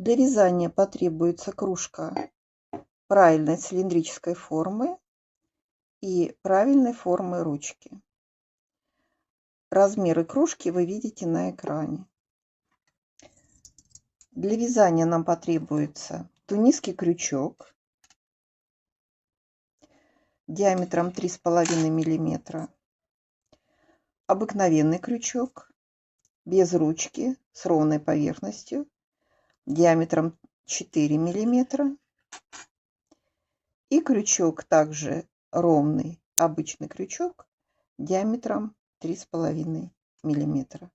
Для вязания потребуется кружка правильной цилиндрической формы и правильной формы ручки. Размеры кружки вы видите на экране. Для вязания нам потребуется тунисский крючок диаметром 3,5 мм, обыкновенный крючок без ручки с ровной поверхностью диаметром 4 мм и крючок также ровный, обычный крючок диаметром 3,5 мм.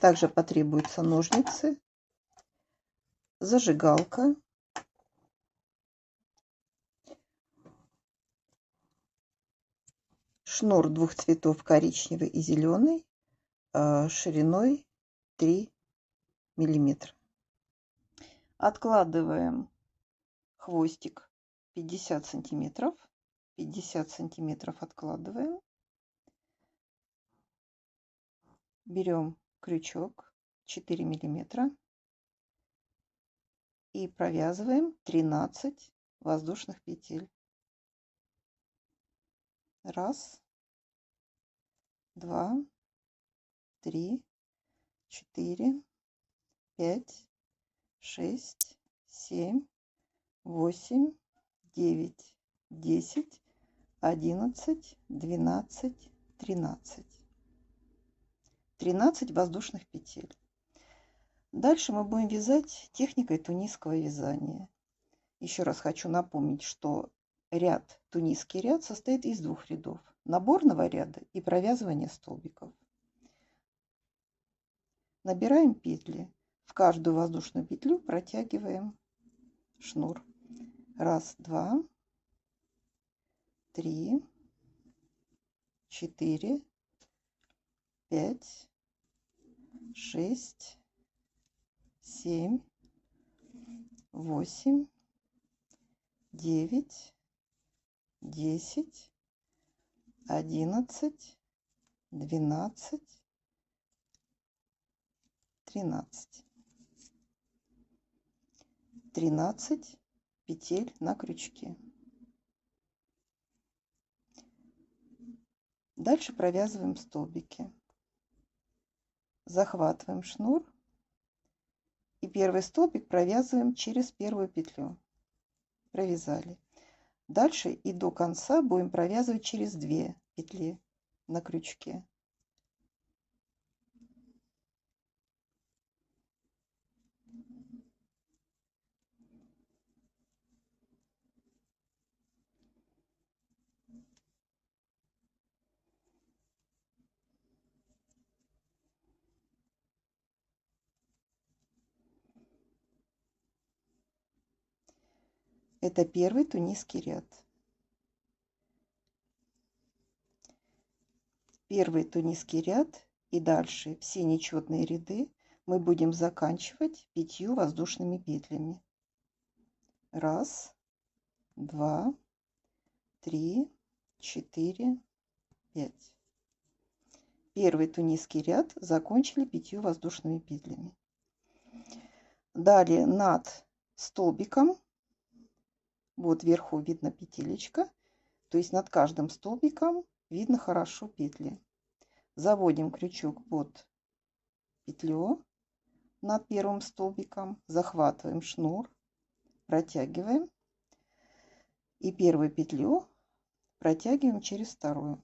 Также потребуются ножницы, зажигалка, шнур двух цветов, коричневый и зеленый, шириной 3 мм. Откладываем хвостик 50 сантиметров. 50 сантиметров откладываем. Берем крючок 4 миллиметра и провязываем 13 воздушных петель. 1, 2, 3, 4, 5, 6, 7, 8, 9, 10, 11, 12, 13. 13 воздушных петель. Дальше мы будем вязать техникой тунисского вязания. Еще раз хочу напомнить, что тунисский ряд состоит из 2 рядов: наборного ряда и провязывания столбиков. Набираем петли. В каждую воздушную петлю протягиваем шнур. 1, 2, 3, 4, 5, 6, 7, 8, 9, 10, 11, 12, 13. 13 петель на крючке. Дальше провязываем столбики. Захватываем шнур и первый столбик провязываем через первую петлю. Провязали. Дальше и до конца будем провязывать через 2 петли на крючке. Это первый тунисский ряд. Первый тунисский ряд и дальше все нечетные ряды мы будем заканчивать 5 воздушными петлями. 1, 2, 3, 4, 5. Первый тунисский ряд закончили 5 воздушными петлями. Далее над столбиком, вот вверху видно петелечка, то есть над каждым столбиком видно хорошо петли. Заводим крючок под петлю над первым столбиком, захватываем шнур, протягиваем и первую петлю протягиваем через вторую.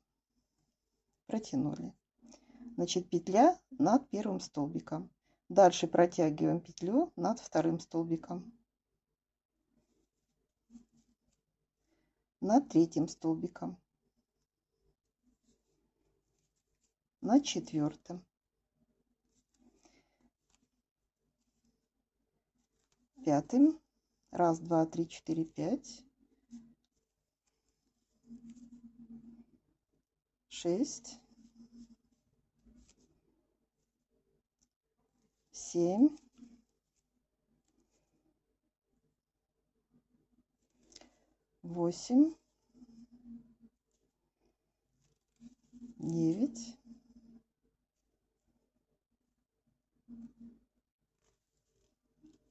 Протянули. Значит, петля над первым столбиком. Дальше протягиваем петлю над вторым столбиком. Над третьим столбиком. Над четвертым. Пятым. 1, 2, 3, 4, 5. 6. 7. 8. 9.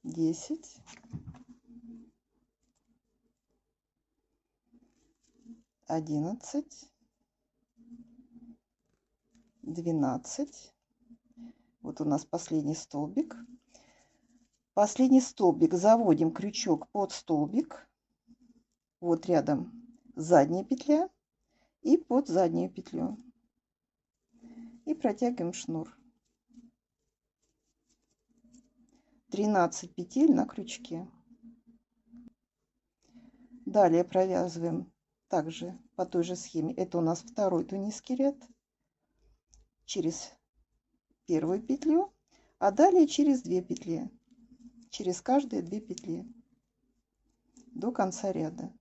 10. 10, 11, 12. Вот у нас последний столбик. Последний столбик заводим крючок под столбик. Вот рядом задняя петля и под заднюю петлю. И протягиваем шнур. 13 петель на крючке. Далее провязываем также по той же схеме. Это у нас второй тунисский ряд. Через первую петлю, а далее через 2 петли. Через каждые 2 петли до конца ряда.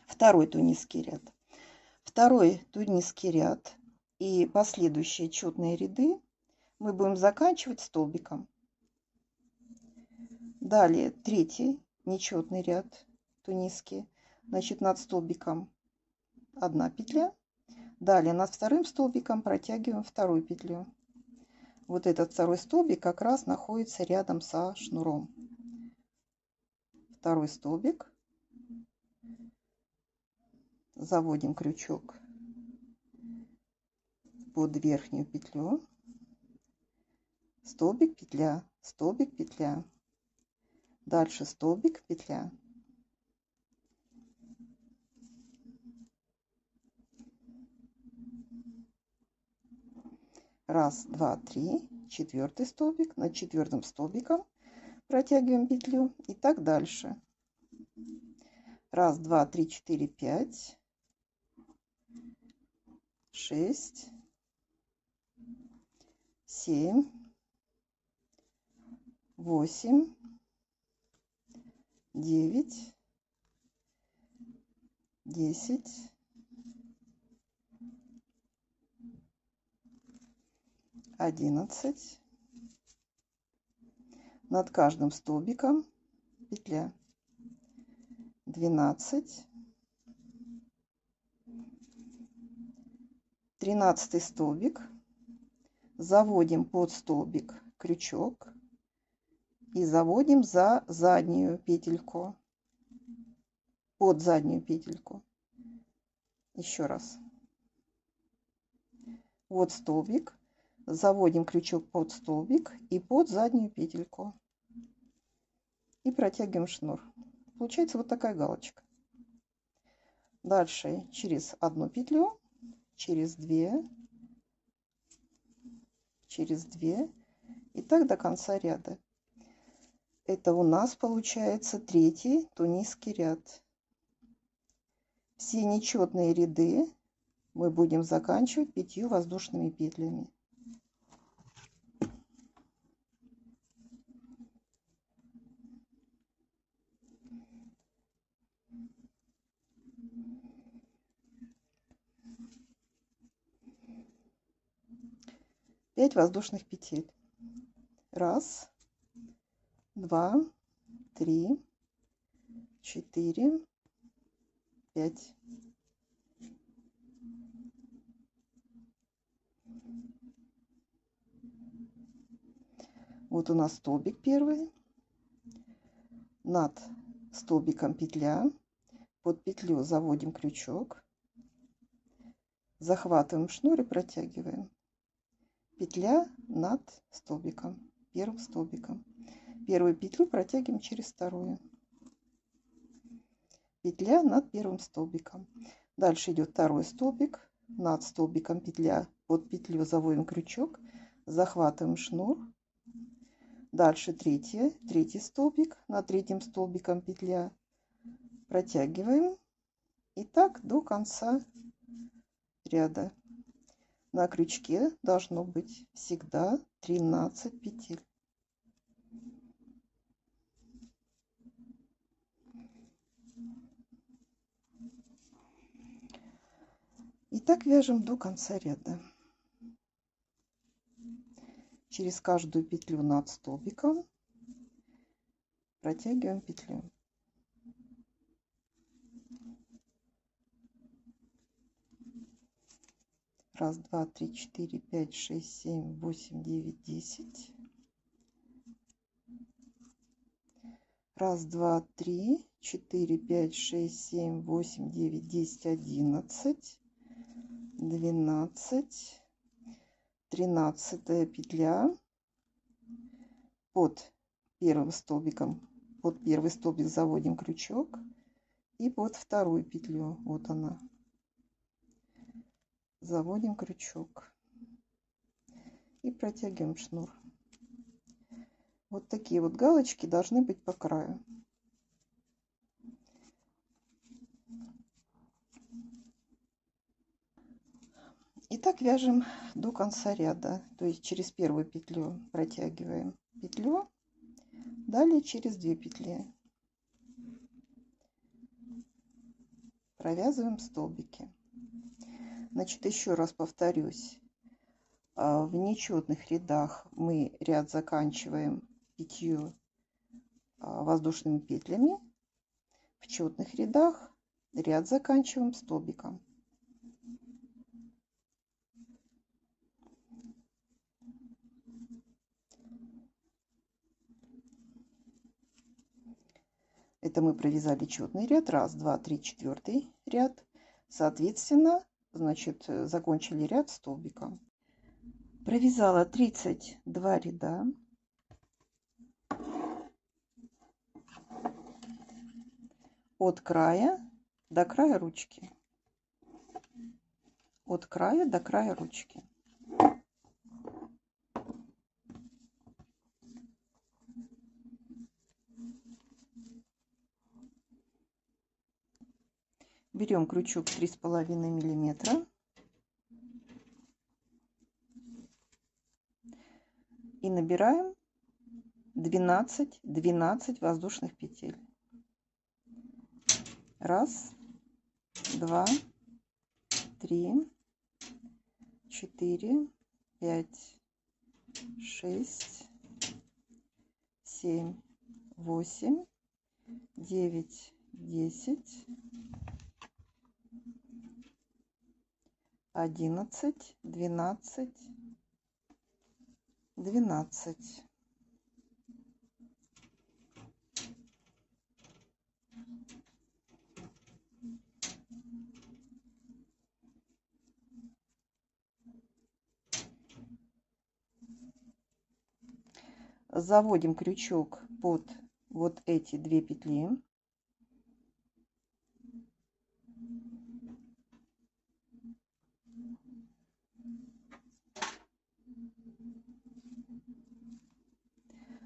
Второй тунисский ряд. Второй тунисский ряд и последующие четные ряды мы будем заканчивать столбиком. Далее третий нечетный ряд тунисский. Значит, над столбиком 1 петля. Далее над вторым столбиком протягиваем вторую петлю. Вот этот второй столбик как раз находится рядом со шнуром. Второй столбик. Заводим крючок под верхнюю петлю. Столбик, петля, столбик, петля. Дальше столбик, петля. Раз, два, три. Четвертый столбик. Над четвертым столбиком протягиваем петлю. И так дальше. Раз, два, три, четыре, 5. 6. 7. 8. 9. 10. 11. Над каждым столбиком петля. 12. 13 столбик. Заводим под столбик крючок и заводим за заднюю петельку. Под заднюю петельку. Еще раз. Вот столбик. Заводим крючок под столбик и под заднюю петельку. И протягиваем шнур. Получается вот такая галочка. Дальше через 1 петлю, через 2, через 2 и так до конца ряда. Это у нас получается третий тунисский ряд. Все нечетные ряды мы будем заканчивать 5 воздушными петлями. Пять воздушных петель. Раз, два, три, 4, 5. Вот у нас столбик первый. Над столбиком петля. Под петлю заводим крючок. Захватываем шнур и протягиваем. Петля над столбиком, первым столбиком. Первую петлю протягиваем через вторую. Петля над первым столбиком. Дальше идет второй столбик. Над столбиком петля, под петлю заводим крючок. Захватываем шнур. Дальше третий столбик. Над третьим столбиком петля. Протягиваем. И так до конца ряда. На крючке должно быть всегда 13 петель. И так вяжем до конца ряда. Через каждую петлю над столбиком протягиваем петлю. Раз, два, три, четыре, пять, шесть, семь, восемь, девять, 10. Раз, два, три, четыре, пять, шесть, семь, восемь, девять, 10, 11, 12, 13 петля. Под первым столбиком, под первый столбик заводим крючок и под вторую петлю, вот она, заводим крючок и протягиваем шнур. Вот такие вот галочки должны быть по краю. И так вяжем до конца ряда, то есть через первую петлю протягиваем петлю, далее через 2 петли провязываем столбики. Значит, еще раз повторюсь, в нечетных рядах мы ряд заканчиваем 5 воздушными петлями, в четных рядах ряд заканчиваем столбиком. Это мы провязали четный ряд, раз, два, три, четвертый ряд. Соответственно, значит, закончили ряд столбиком. Провязала 32 ряда. От края до края ручки. От края до края ручки. Берем крючок 3,5 миллиметра и набираем 12 воздушных петель. Раз, два, три, 4, 5, 6, 7, 8, 9, 10, 11, 12, 12. Заводим крючок под вот эти 2 петли.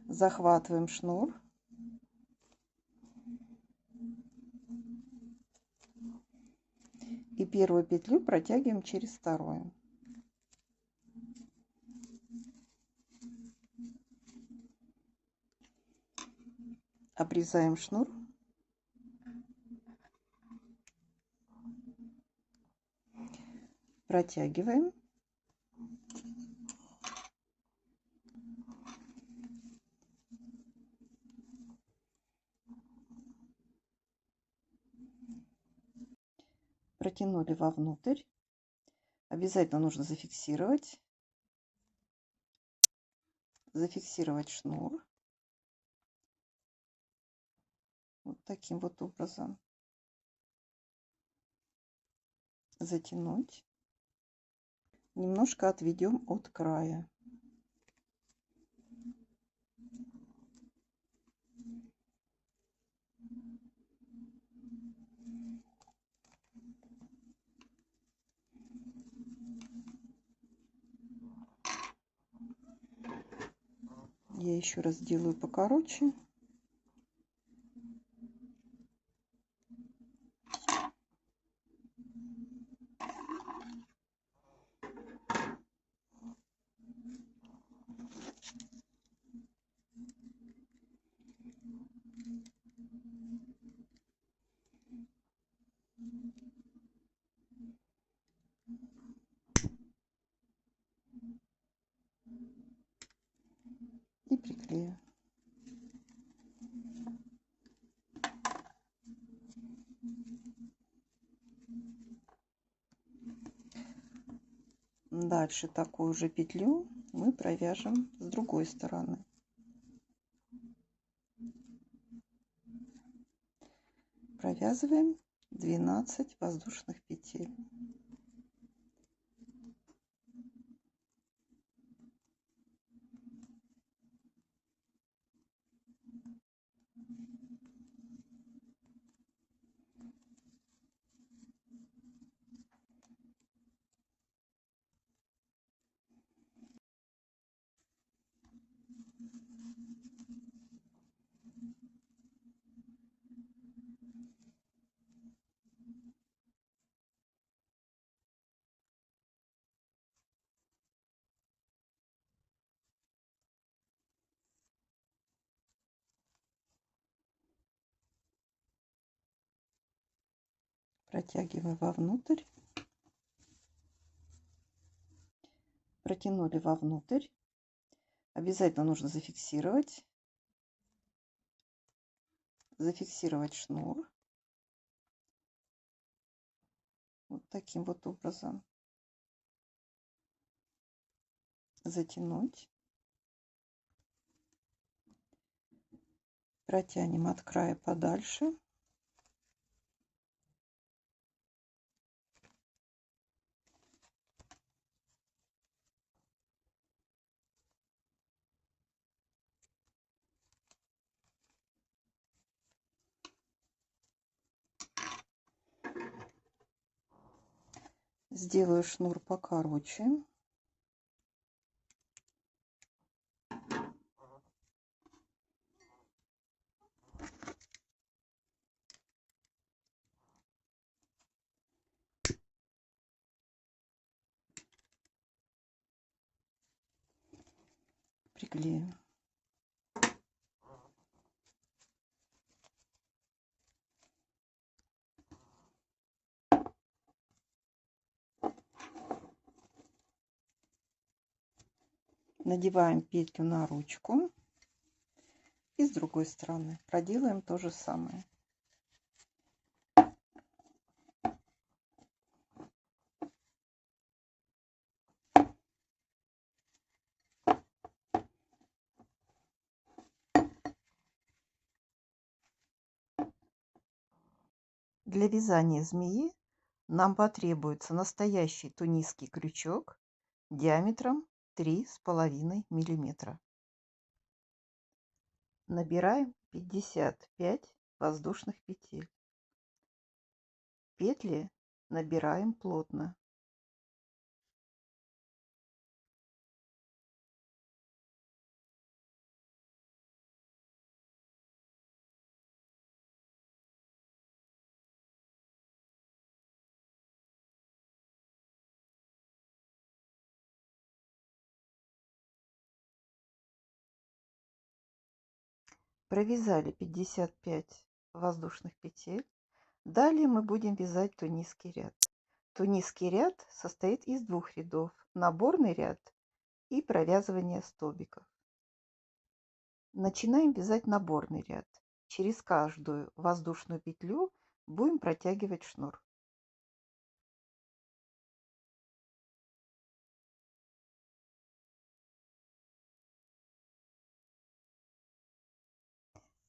Захватываем шнур. И первую петлю протягиваем через вторую. Обрезаем шнур. Протягиваем. Протянули вовнутрь. Обязательно нужно зафиксировать шнур. Вот таким вот образом. Затянуть. Немножко отведем от края. Я еще раз делаю покороче. и приклею. Дальше такую же петлю мы провяжем с другой стороны. Провязываем 12 воздушных петель. Протягиваю вовнутрь. Протянули вовнутрь. Обязательно нужно зафиксировать шнур. Вот таким вот образом. Затянуть. Протянем от края подальше. Сделаю шнур покороче. Приклею. Надеваем петлю на ручку и с другой стороны проделаем то же самое. Для вязания змеи нам потребуется настоящий тунисский крючок диаметром 3,5 миллиметра. Набираем 55 воздушных петель. Петли набираем плотно. Провязали 55 воздушных петель. Далее мы будем вязать тунисский ряд. Тунисский ряд состоит из двух рядов: наборный ряд и провязывание столбиков. Начинаем вязать наборный ряд. Через каждую воздушную петлю будем протягивать шнур.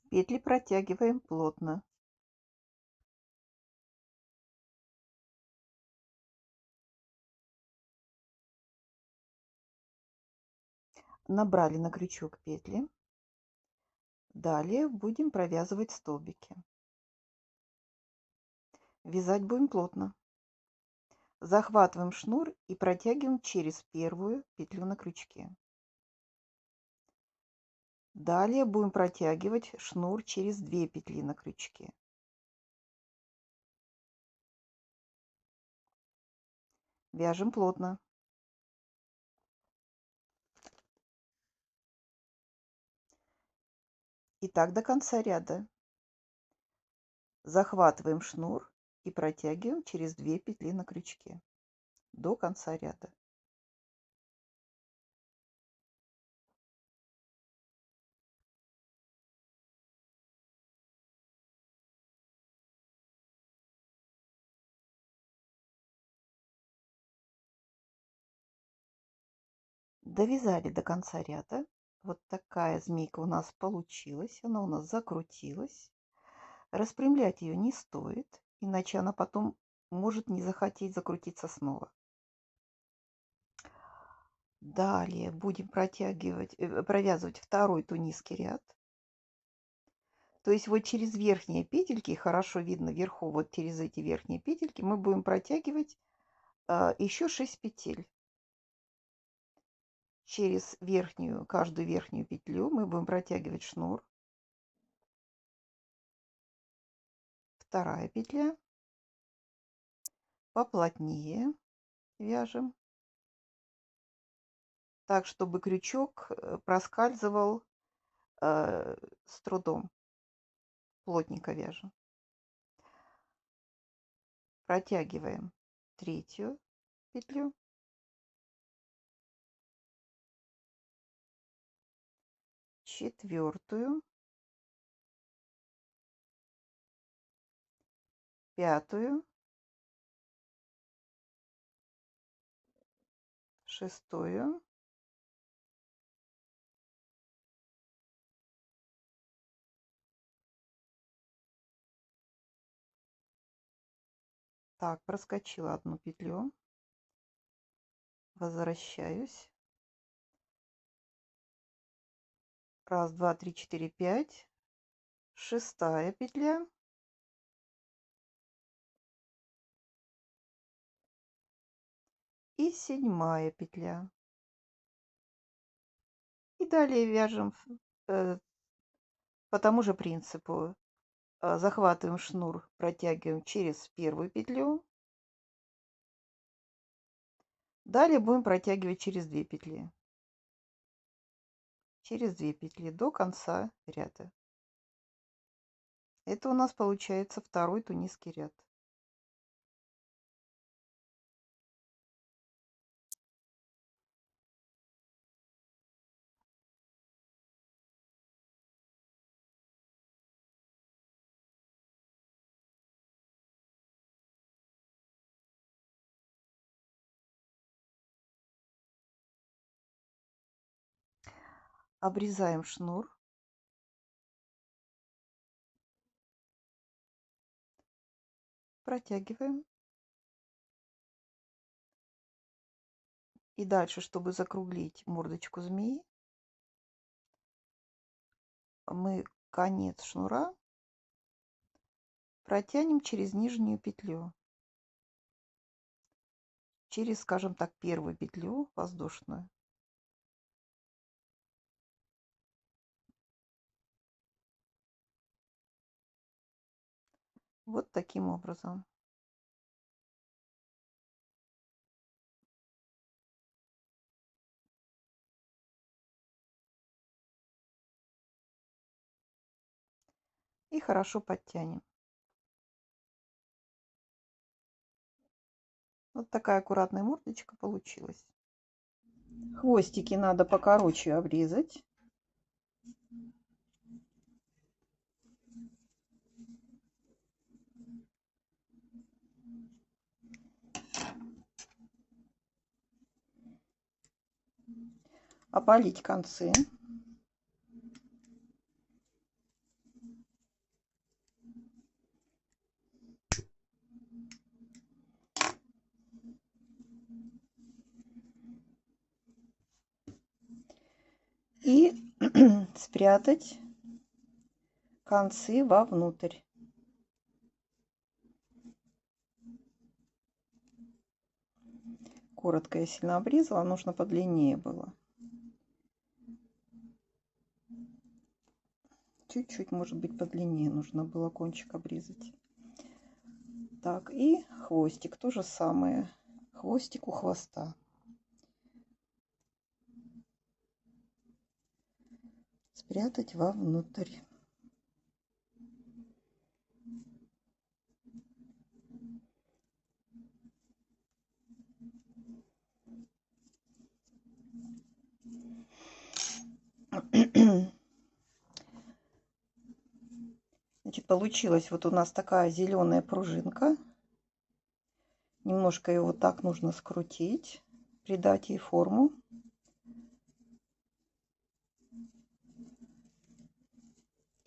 Петли протягиваем плотно. Набрали на крючок петли. Далее будем провязывать столбики. Вязать будем плотно. Захватываем шнур и протягиваем через первую петлю на крючке. Далее будем протягивать шнур через 2 петли на крючке. Вяжем плотно. И так до конца ряда. Захватываем шнур и протягиваем через 2 петли на крючке до конца ряда. Довязали до конца ряда. Вот такая змейка у нас получилась. Она у нас закрутилась. Распрямлять ее не стоит, иначе она потом может не захотеть закрутиться снова. Далее будем провязывать второй тунисский ряд. То есть вот через верхние петельки, хорошо видно вверху, вот через эти верхние петельки мы будем протягивать еще 6 петель. Через каждую верхнюю петлю мы будем протягивать шнур. Вторая петля. Поплотнее вяжем. Так, чтобы крючок проскальзывал с трудом. Плотненько вяжем. Протягиваем третью петлю. Четвертую. Пятую. Шестую. Так, проскочила одну петлю. Возвращаюсь. Раз, два, три, четыре, пять. Шестая петля. И седьмая петля. И далее вяжем по тому же принципу. Захватываем шнур, протягиваем через первую петлю. Далее будем протягивать через 2 петли. Через 2 петли до конца ряда. Это у нас получается второй тунисский ряд. Обрезаем шнур. Протягиваем. И дальше, чтобы закруглить мордочку змеи, мы конец шнура протянем через нижнюю петлю. Через, скажем так, первую петлю воздушную. Вот таким образом. И хорошо подтянем. Вот такая аккуратная мордочка получилась. Хвостики надо покороче обрезать. Опалить концы. И спрятать концы вовнутрь. Коротко я сильно обрезала, нужно подлиннее было. Чуть-чуть, может быть, подлиннее нужно было кончик обрезать. Так, и хвостик то же самое. Хвостик у хвоста. Спрятать вовнутрь. Значит, получилась вот у нас такая зеленая пружинка. Немножко ее вот так нужно скрутить, придать ей форму.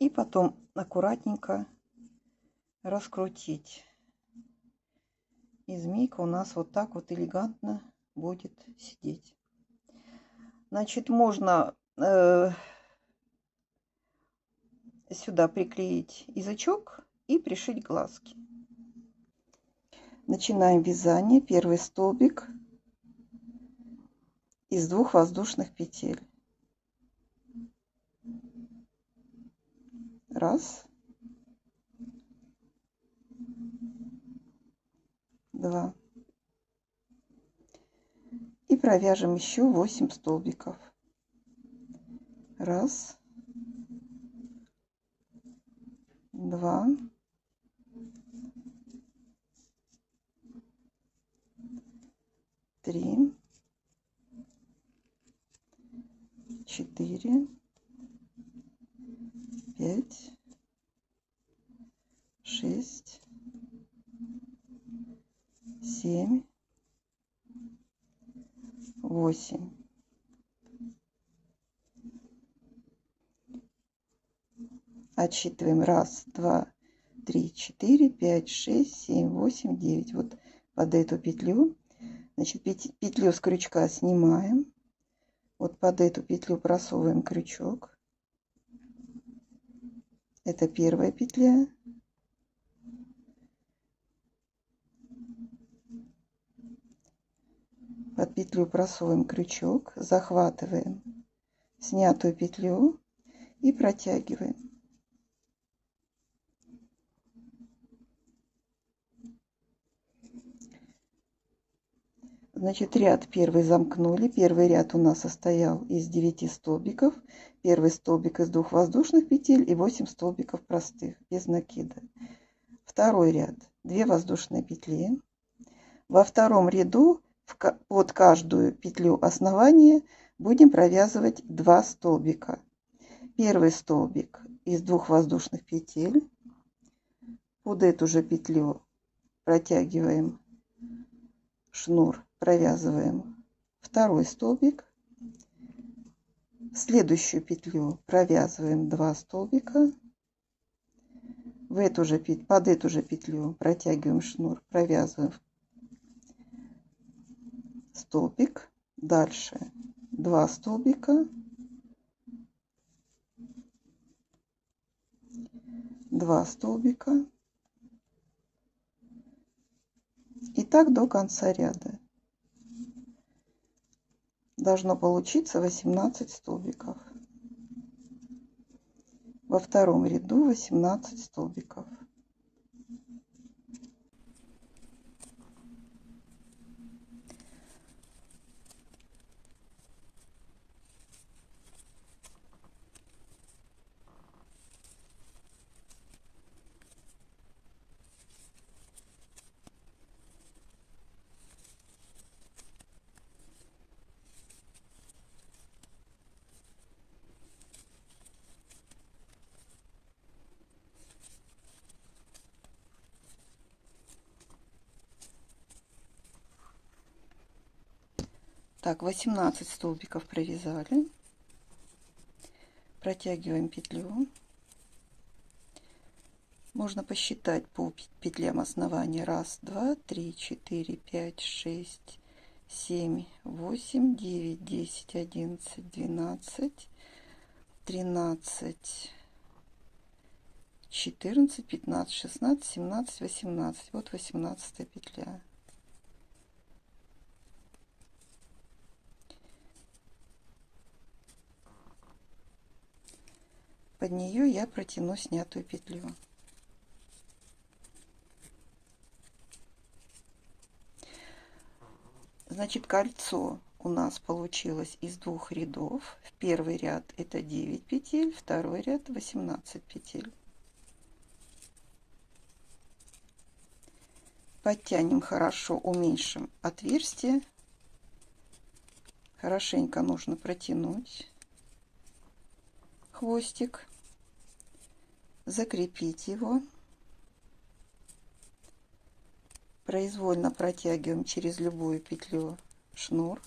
И потом аккуратненько раскрутить. И змейка у нас вот так вот элегантно будет сидеть. Значит, можно сюда приклеить язычок и пришить глазки. Начинаем вязание. Первый столбик из 2 воздушных петель. Раз, два. И провяжем еще 8 столбиков. Раз, два, три, 4, 5, 6, 7, 8. Отсчитываем. Раз, два, три, 4, 5, 6, 7, 8, 9. Вот под эту петлю. Значит, петлю с крючка снимаем. Вот под эту петлю просовываем крючок. Это первая петля. Под петлю просовываем крючок, захватываем снятую петлю и протягиваем. Значит, ряд первый замкнули. Первый ряд у нас состоял из 9 столбиков. Первый столбик из 2 воздушных петель и 8 столбиков простых, без накида. Второй ряд 2 воздушные петли. Во втором ряду под каждую петлю основания будем провязывать 2 столбика. Первый столбик из 2 воздушных петель. Под эту же петлю протягиваем шнур, провязываем второй столбик. В следующую петлю провязываем 2 столбика. Под эту же петлю протягиваем шнур, провязываем столбик. Дальше 2 столбика, 2 столбика. И так до конца ряда. Должно получиться 18 столбиков. Во втором ряду 18 столбиков. Так, 18 столбиков провязали. Протягиваем петлю. Можно посчитать по петлям основания. 1, 2, 3, 4, 5, 6, 7, 8, 9, 10, 11, 12, 13, 14, 15, 16, 17, 18. Вот 18 петля. Под нее я протяну снятую петлю. Значит, кольцо у нас получилось из 2 рядов. В первый ряд это 9 петель, второй ряд 18 петель. Подтянем хорошо, уменьшим отверстие. Хорошенько нужно протянуть хвостик, закрепить его. Произвольно протягиваем через любую петлю шнур.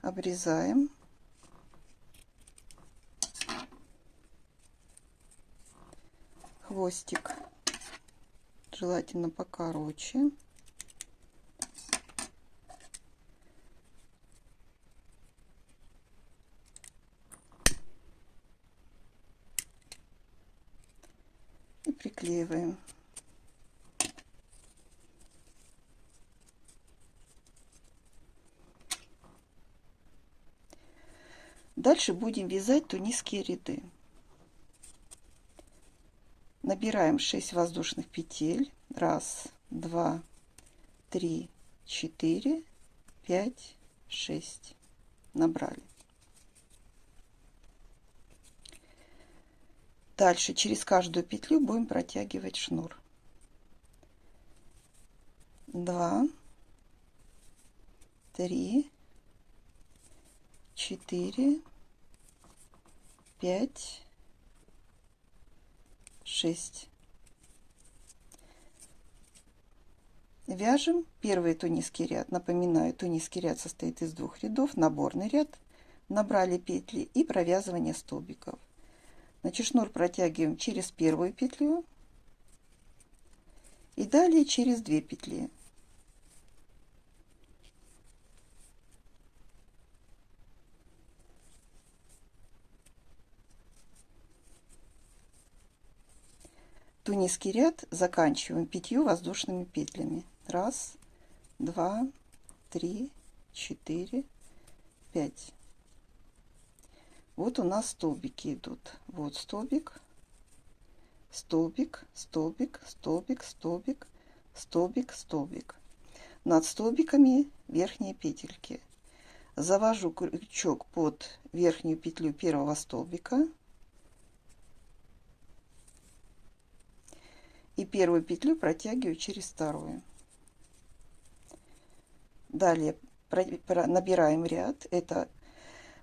обрезаем. Хвостик желательно покороче. И приклеиваем. Дальше будем вязать тунисские ряды. Набираем 6 воздушных петель. 1, 2, 3, 4, 5, 6. Набрали. Дальше через каждую петлю будем протягивать шнур. 2, 3, 4, 5, 6. Вяжем первый тунисский ряд. Напоминаю, тунисский ряд состоит из 2 рядов. Наборный ряд, набрали петли, и провязывание столбиков. Значит, шнур протягиваем через первую петлю и далее через 2 петли. Тунисский ряд заканчиваем 5 воздушными петлями. 1, 2, 3, 4, 5. Вот у нас столбики идут. Вот столбик, столбик, столбик, столбик, столбик, столбик, столбик. Над столбиками верхние петельки. Завожу крючок под верхнюю петлю первого столбика. И первую петлю протягиваю через вторую. Далее набираем ряд. Это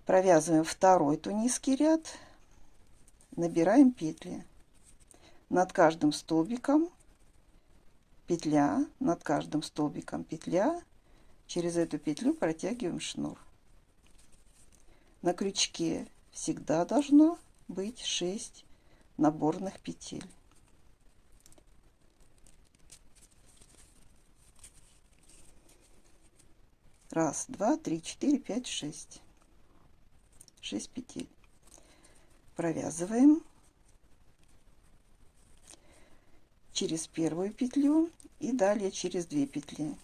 провязываем второй тунисский ряд. Набираем петли. Над каждым столбиком петля, над каждым столбиком петля. Через эту петлю протягиваем шнур. На крючке всегда должно быть 6 наборных петель. Раз, два, три, четыре, пять, 6. 6 петель. Провязываем через первую петлю и далее через 2 петли.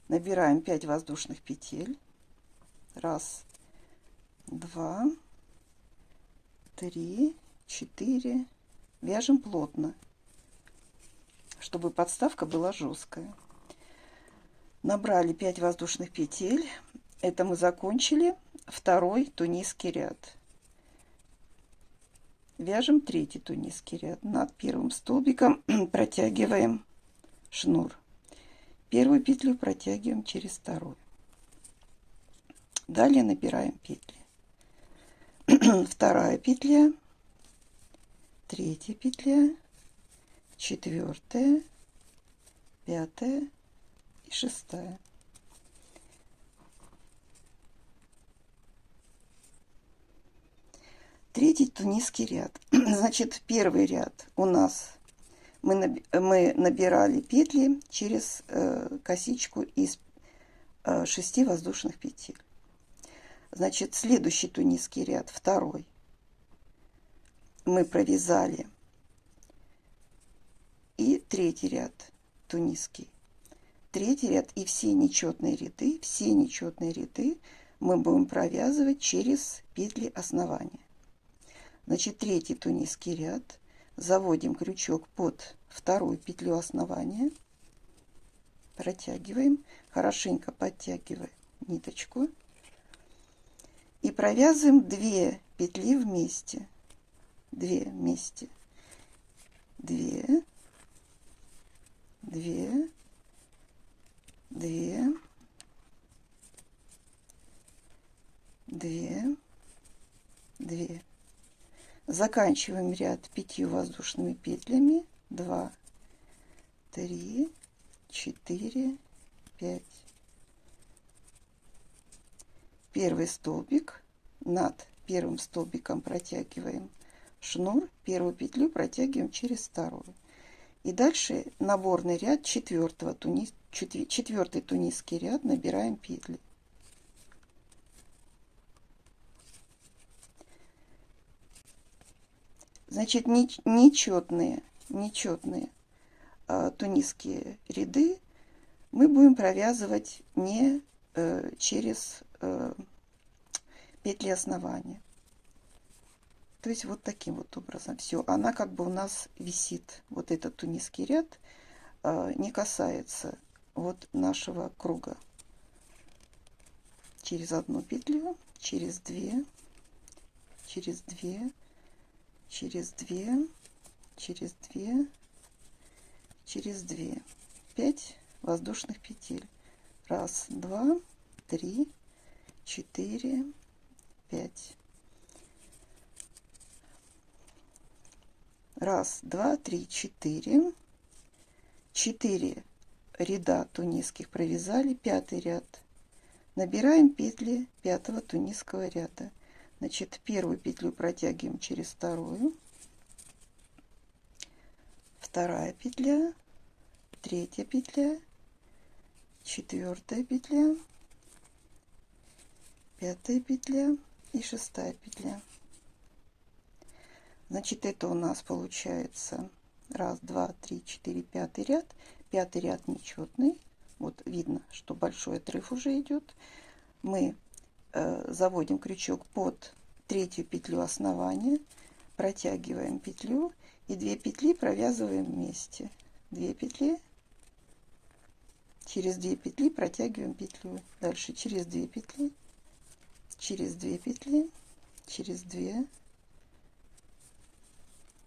Набираем 5 воздушных петель. 1, 2, 3, 4. Вяжем плотно, чтобы подставка была жесткая. Набрали 5 воздушных петель. Это мы закончили второй тунисский ряд. Вяжем третий тунисский ряд. Над первым столбиком протягиваем шнур. Первую петлю протягиваем через вторую. Далее набираем петли. Вторая петля, третья петля, 4, 5 и 6. Третий тунисский ряд. Значит, первый ряд у нас мы набирали петли через косичку из 6 воздушных петель. Значит, следующий тунисский ряд, второй, мы провязали. И третий ряд тунисский. Третий ряд и все нечетные ряды мы будем провязывать через петли основания. Значит, третий тунисский ряд. Заводим крючок под вторую петлю основания. Протягиваем. Хорошенько подтягиваем ниточку. И провязываем 2 петли вместе. 2 вместе. 2, 2, 2, 2, 2. Заканчиваем ряд 5 воздушными петлями. 2, 3, 4, 5. Первый столбик, над первым столбиком протягиваем шнур, первую петлю протягиваем через вторую. И дальше наборный ряд четвертый тунисский ряд, набираем петли. Значит, нечетные тунисские ряды мы будем провязывать не через петли основания. То есть вот таким вот образом. Все, она как бы у нас висит. Вот этот тунисский ряд не касается вот нашего круга. Через одну петлю, через 2, через 2, через 2, через 2, через 2. 5 воздушных петель. 1, 2, 3, 4, 5. 1, 2, 3, 4. 4 ряда тунисских провязали. 5-й ряд. Набираем петли 5-го тунисского ряда. Значит, первую петлю протягиваем через вторую. Вторая петля. Третья петля. Четвертая петля. Пятая петля и шестая петля. Значит, это у нас получается 1, 2, 3, 4, 5 ряд. 5-й ряд нечетный. Вот видно, что большой отрыв уже идет. Мы заводим крючок под третью петлю основания, протягиваем петлю и 2 петли провязываем вместе. 2 петли, через 2 петли протягиваем петлю. Дальше через 2 петли, через 2 петли, через 2,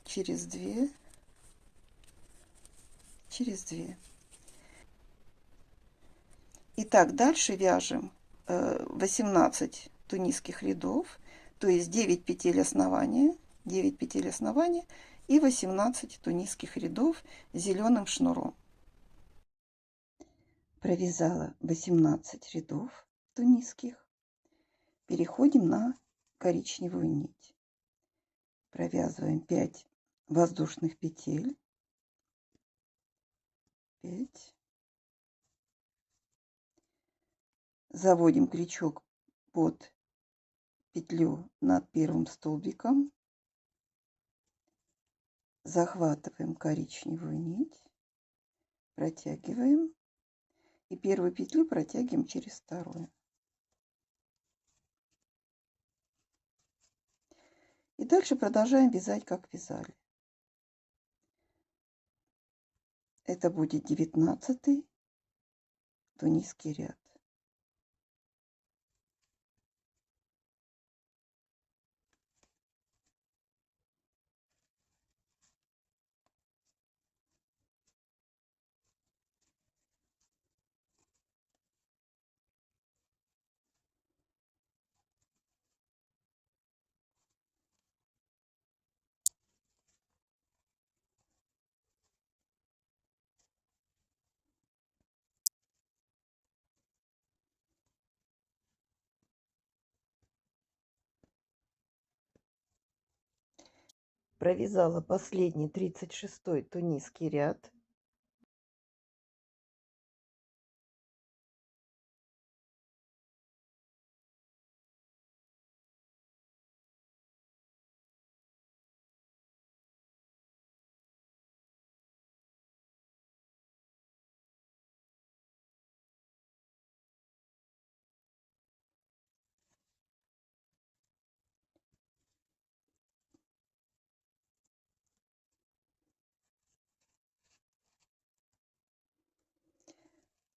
через 2, через 2. Итак, дальше вяжем 18 тунисских рядов, то есть 9 петель основания, 9 петель основания и 18 тунисских рядов зеленым шнуром. Провязала 18 рядов тунисских. Переходим на коричневую нить. Провязываем 5 воздушных петель. 5. Заводим крючок под петлю над первым столбиком. Захватываем коричневую нить. Протягиваем. И первую петлю протягиваем через вторую. И дальше продолжаем вязать, как вязали. Это будет 19-й тунисский ряд. Провязала последний 36-й тунисский ряд.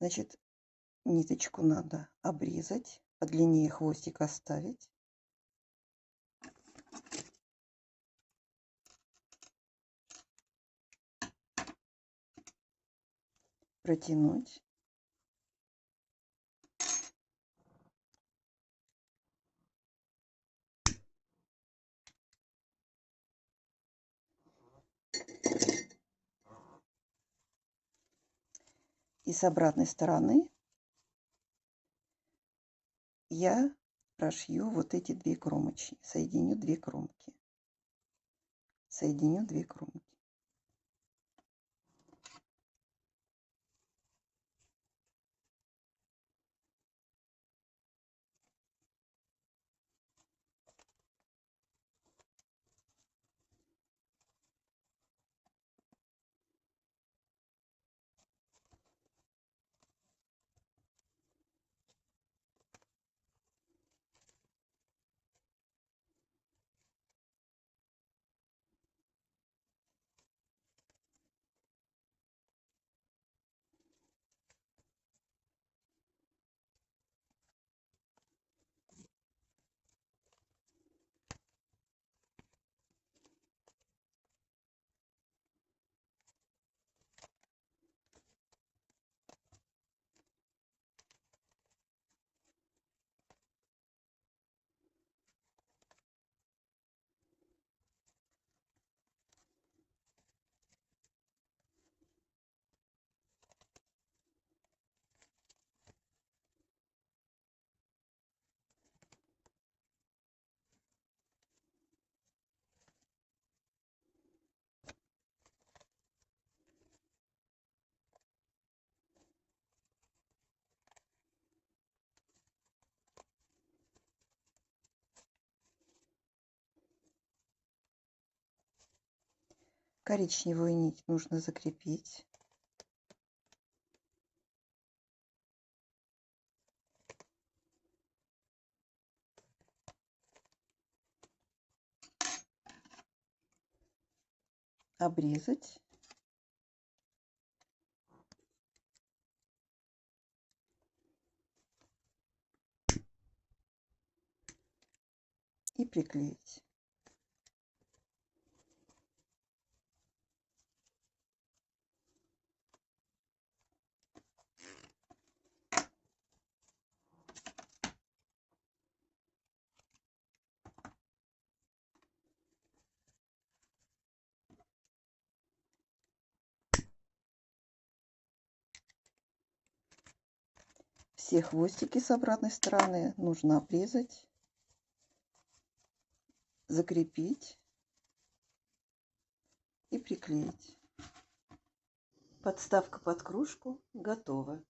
Значит, ниточку надо обрезать, подлиннее хвостик оставить. Протянуть. И с обратной стороны я прошью вот эти 2 кромочки, соединю 2 кромки. Соединю 2 кромки. Коричневую нить нужно закрепить. Обрезать. И приклеить. Все хвостики с обратной стороны нужно обрезать, закрепить и приклеить. Подставка под кружку готова.